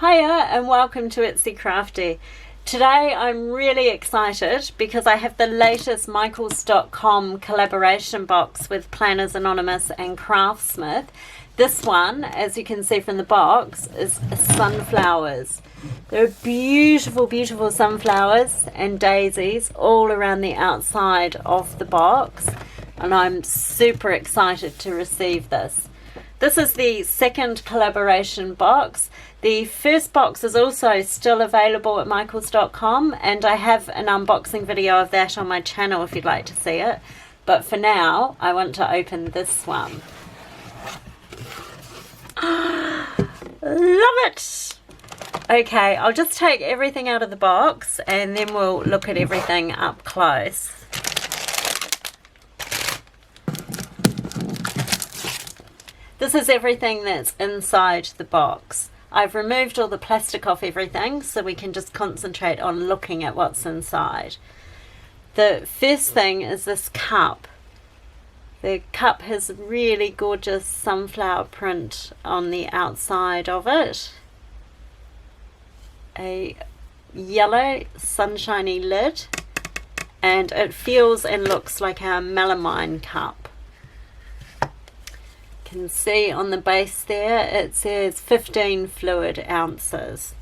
Hiya and welcome to itsycrafty. Today I'm really excited because I have the latest Michaels.com collaboration box with Planners Anonymous and Craftsmith. This one, as you can see from the box, is sunflowers. There are beautiful, beautiful sunflowers and daisies all around the outside of the box, and I'm super excited to receive this. This is the second collaboration box. The first box is also still available at Michaels.com, and I have an unboxing video of that on my channel if you'd like to see it. But for now, I want to open this one. Love it! Okay, I'll just take everything out of the box and then we'll look at everything up close. This is everything that's inside the box. I've removed all the plastic off everything so we can just concentrate on looking at what's inside. The first thing is this cup. The cup has a really gorgeous sunflower print on the outside of it. A yellow sunshiny lid, and it feels and looks like a melamine cup. You can see on the base there it says 15 fluid ounces.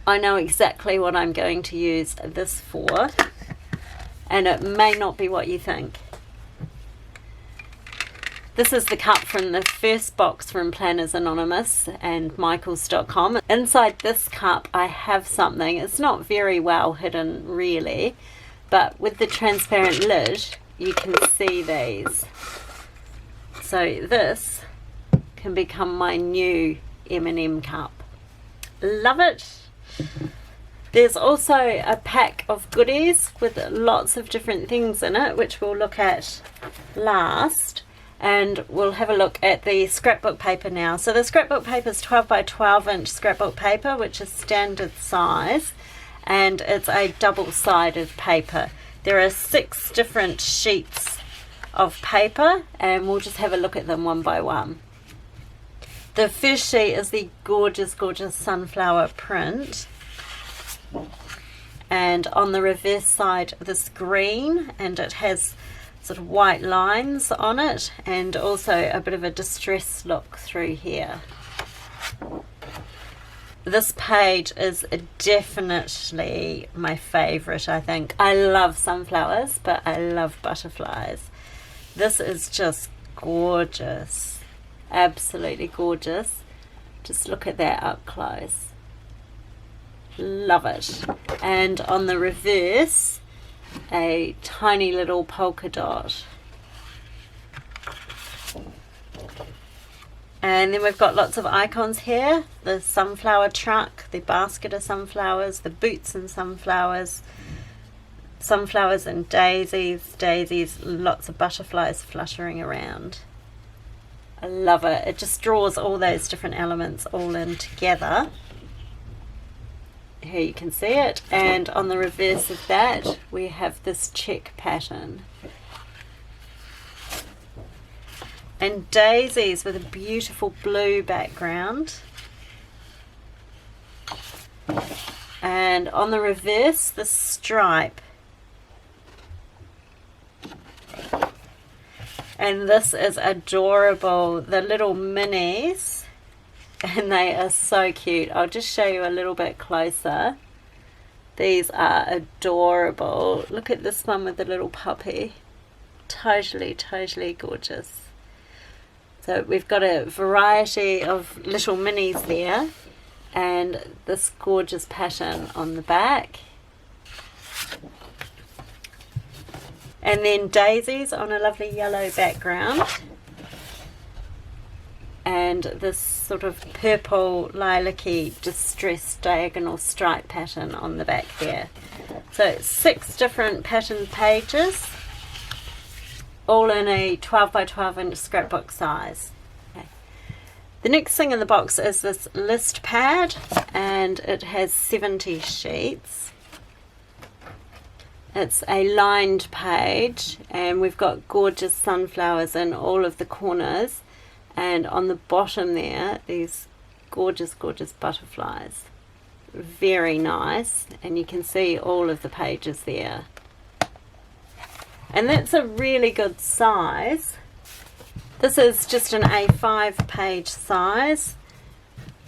I know exactly what I'm going to use this for, and it may not be what you think. This is the cup from the first box from Planners Anonymous and Michaels.com. Inside this cup I have something. It's not very well hidden really, but with the transparent lid you can see these. So this can become my new M&M cup. Love it! There's also a pack of goodies with lots of different things in it, which we'll look at last. And we'll have a look at the scrapbook paper now. So the scrapbook paper is 12 by 12 inch scrapbook paper, which is standard size, and it's a double-sided paper. There are 6 different sheets of paper, and we'll just have a look at them one by one. The first sheet is the gorgeous, gorgeous sunflower print. And on the reverse side, this green, and it has sort of white lines on it, and also a bit of a distressed look through here. This page is definitely my favorite, I think. I love sunflowers, but I love butterflies. This is just gorgeous, absolutely gorgeous. Just look at that up close. Love it. And on the reverse, a tiny little polka dot. And then we've got lots of icons here. The sunflower truck, the basket of sunflowers, the boots and sunflowers, sunflowers and daisies, lots of butterflies fluttering around. I love it. It just draws all those different elements all in together. Here you can see it, and on the reverse of that we have this check pattern. And daisies with a beautiful blue background. And on the reverse, the stripe. And this is adorable, the little minis. And they are so cute. I'll just show you a little bit closer. These are adorable. Look at this one with the little puppy. Totally, totally gorgeous. So we've got a variety of little minis there, and this gorgeous pattern on the back. And then daisies on a lovely yellow background. And this sort of purple lilac-y distressed diagonal stripe pattern on the back there. So 6 different pattern pages, all in a 12 by 12 inch scrapbook size. Okay. The next thing in the box is this list pad, and it has 70 sheets. It's a lined page, and we've got gorgeous sunflowers in all of the corners. And on the bottom there, these gorgeous, gorgeous butterflies. Very nice, and you can see all of the pages there. And that's a really good size. This is just an A5 page size,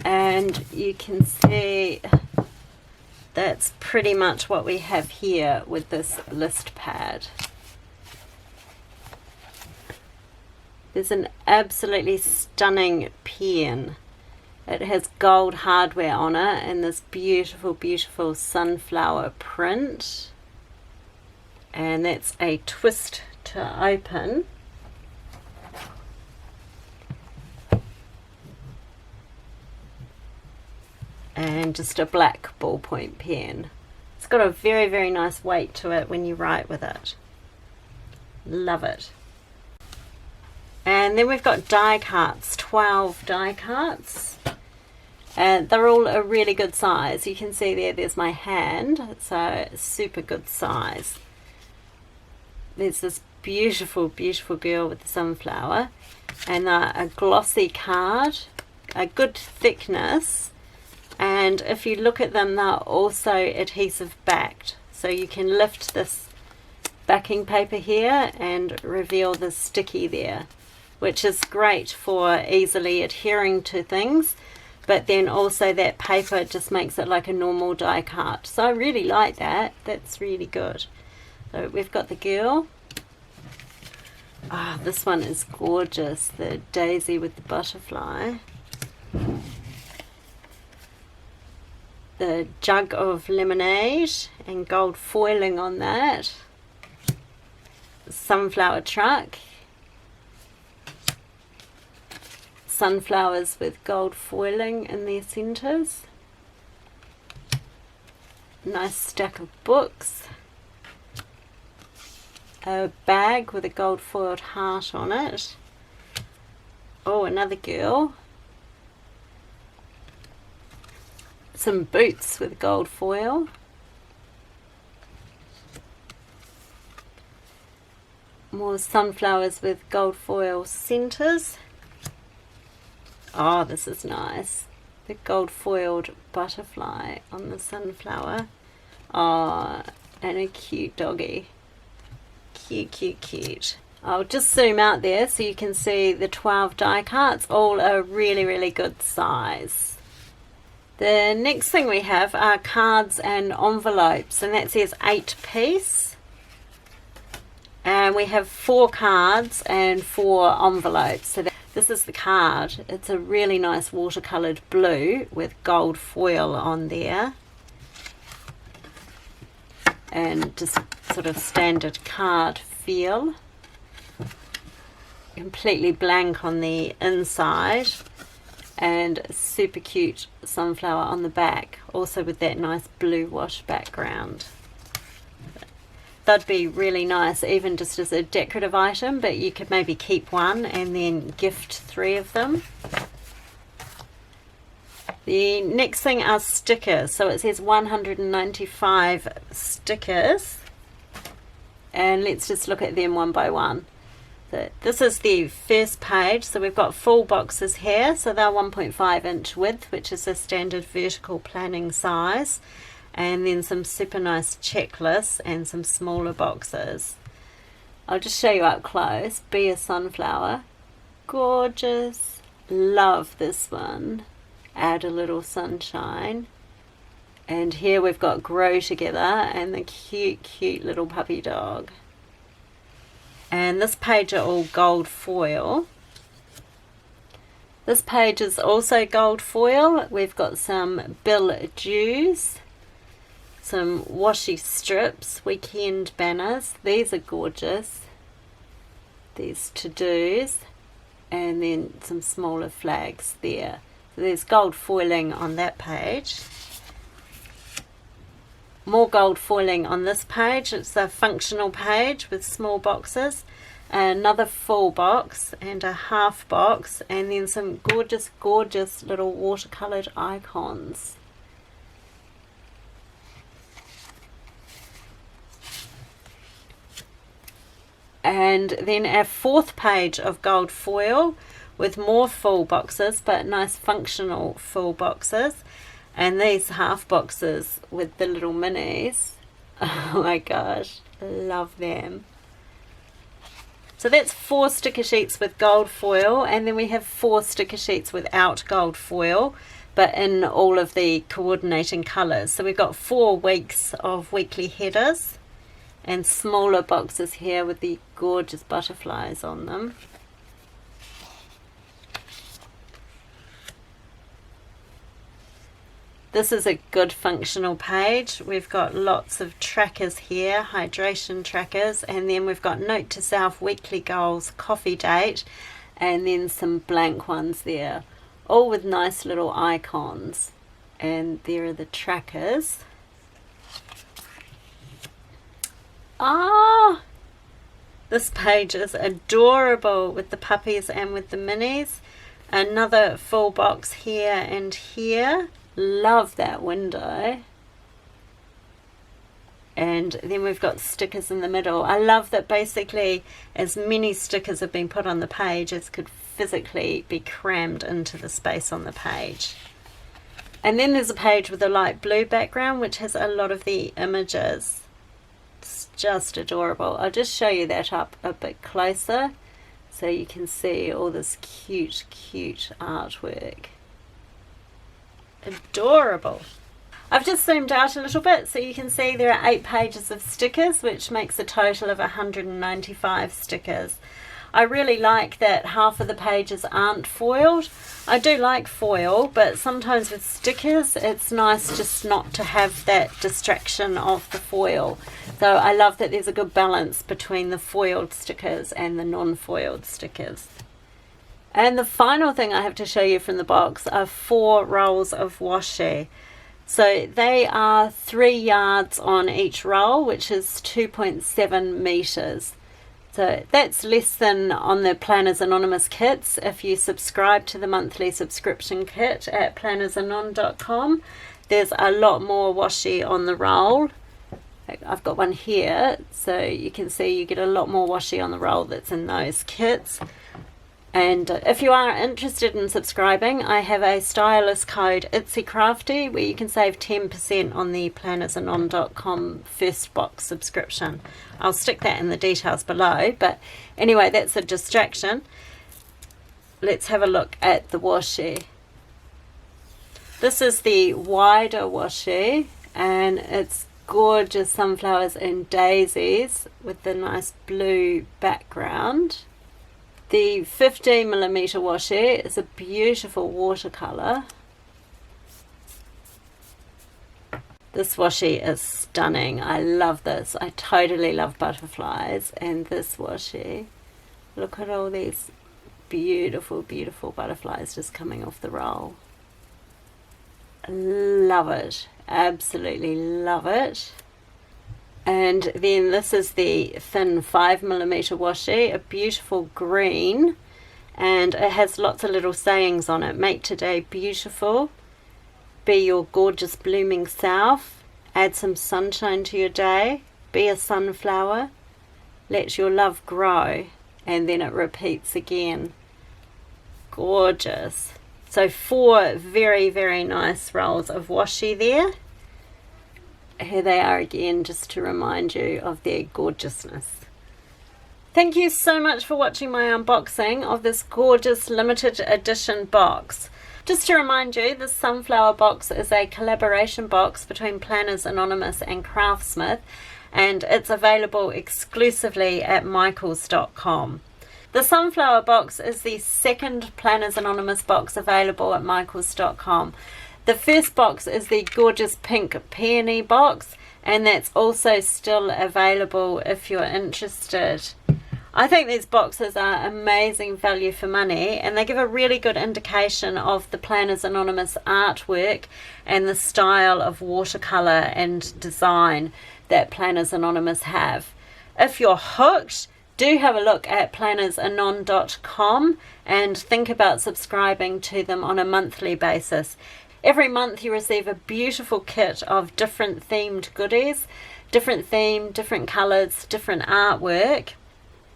and you can see that's pretty much what we have here with this list pad. There's an absolutely stunning pen. It has gold hardware on it and this beautiful, beautiful sunflower print. And that's a twist to open. And just a black ballpoint pen. It's got a very, very nice weight to it when you write with it. Love it. And then we've got die cuts, 12 die cuts. And they're all a really good size. You can see there's my hand. So super good size. There's this beautiful, beautiful girl with the sunflower. And a glossy card, a good thickness. And if you look at them, they're also adhesive backed. So you can lift this backing paper here and reveal the sticky there, which is great for easily adhering to things. But then also that paper just makes it like a normal die cut. So I really like that. That's really good. So we've got the girl. Ah, this one is gorgeous. The daisy with the butterfly. The jug of lemonade and gold foiling on that. Sunflower truck. Sunflowers with gold foiling in their centres. Nice stack of books. A bag with a gold foiled heart on it. Oh, another girl. Some boots with gold foil. More sunflowers with gold foil centres. Oh, this is nice. The gold foiled butterfly on the sunflower. Oh, and a cute doggy. Cute, cute, cute. I'll just zoom out there so you can see the 12 die cuts, all a really, really good size. The next thing we have are cards and envelopes, and that says 8 piece. And we have 4 cards and 4 envelopes. So this is the card. It's a really nice watercoloured blue with gold foil on there. And just sort of standard card feel. Completely blank on the inside. And super cute sunflower on the back, also with that nice blue wash background. That'd be really nice even just as a decorative item, but you could maybe keep one and then gift 3 of them. The next thing are stickers. So it says 195 stickers, and let's just look at them one by one. So this is the first page, so we've got full boxes here, so they're 1.5 inch width, which is a standard vertical planning size, and then some super nice checklists and some smaller boxes. I'll just show you up close. Be a sunflower, gorgeous, love this one. Add a little sunshine, and here we've got grow together and the cute, cute little puppy dog. And this page are all gold foil. This page is also gold foil. We've got some bill dues, some washi strips, weekend banners. These are gorgeous. These to-dos, and then some smaller flags there. So there's gold foiling on that page. More gold foiling on this page. It's a functional page with small boxes, another full box and a half box, and then some gorgeous, gorgeous little watercoloured icons. And then our fourth page of gold foil, with more full boxes, but nice functional full boxes. And these half boxes with the little minis. Oh my gosh, love them. So that's 4 sticker sheets with gold foil, and then we have 4 sticker sheets without gold foil, but in all of the coordinating colours. So we've got 4 weeks of weekly headers and smaller boxes here with the gorgeous butterflies on them. This is a good functional page. We've got lots of trackers here, hydration trackers, and then we've got note to self, weekly goals, coffee date, and then some blank ones there, all with nice little icons. And there are the trackers. Ah, this page is adorable with the puppies and with the minis. Another full box here and here. Love that window. And then we've got stickers in the middle. I love that basically as many stickers have been put on the page as could physically be crammed into the space on the page. And then there's a page with a light blue background which has a lot of the images. It's just adorable. I'll just show you that up a bit closer so you can see all this cute artwork. Adorable. I've just zoomed out a little bit so you can see there are 8 pages of stickers, which makes a total of 195 stickers. I really like that half of the pages aren't foiled. I do like foil, but sometimes with stickers it's nice just not to have that distraction of the foil. So I love that there's a good balance between the foiled stickers and the non-foiled stickers. And the final thing I have to show you from the box are 4 rolls of washi. So they are 3 yards on each roll, which is 2.7 meters. So that's less than on the Planners Anonymous kits. If you subscribe to the monthly subscription kit at plannersanon.com, there's a lot more washi on the roll. I've got one here, so you can see you get a lot more washi on the roll that's in those kits. And if you are interested in subscribing, I have a stylist code itsycrafty where you can save 10% on the plannersanon.com first box subscription. I'll stick that in the details below, but anyway, that's a distraction. Let's have a look at the washi. This is the wider washi, and it's gorgeous sunflowers and daisies with the nice blue background. The 15mm washi is a beautiful watercolour. This washi is stunning. I love this. I totally love butterflies, and this washi, look at all these beautiful butterflies just coming off the roll. Love it. Absolutely love it. And then this is the thin 5mm washi, a beautiful green, and it has lots of little sayings on it. Make today beautiful, be your gorgeous blooming self, add some sunshine to your day, be a sunflower, let your love grow, and then it repeats again. Gorgeous. So 4 very nice rolls of washi there. Here they are again, just to remind you of their gorgeousness. Thank you so much for watching my unboxing of this gorgeous limited edition box. Just to remind you, this sunflower box is a collaboration box between Planners Anonymous and Craftsmith, and it's available exclusively at michaels.com. The sunflower box is the second Planners Anonymous box available at michaels.com. The first box is the gorgeous pink peony box, and that's also still available if you're interested. I think these boxes are amazing value for money, and they give a really good indication of the Planners Anonymous artwork and the style of watercolour and design that Planners Anonymous have. If you're hooked, do have a look at plannersanon.com and think about subscribing to them on a monthly basis. Every month you receive a beautiful kit of different themed goodies, different theme, different colours, different artwork.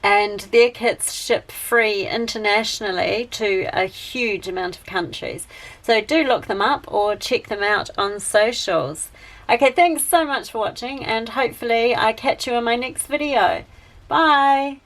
and their kits ship free internationally to a huge amount of countries. So do look them up or check them out on socials. Okay, thanks so much for watching, and hopefully I catch you in my next video. Bye!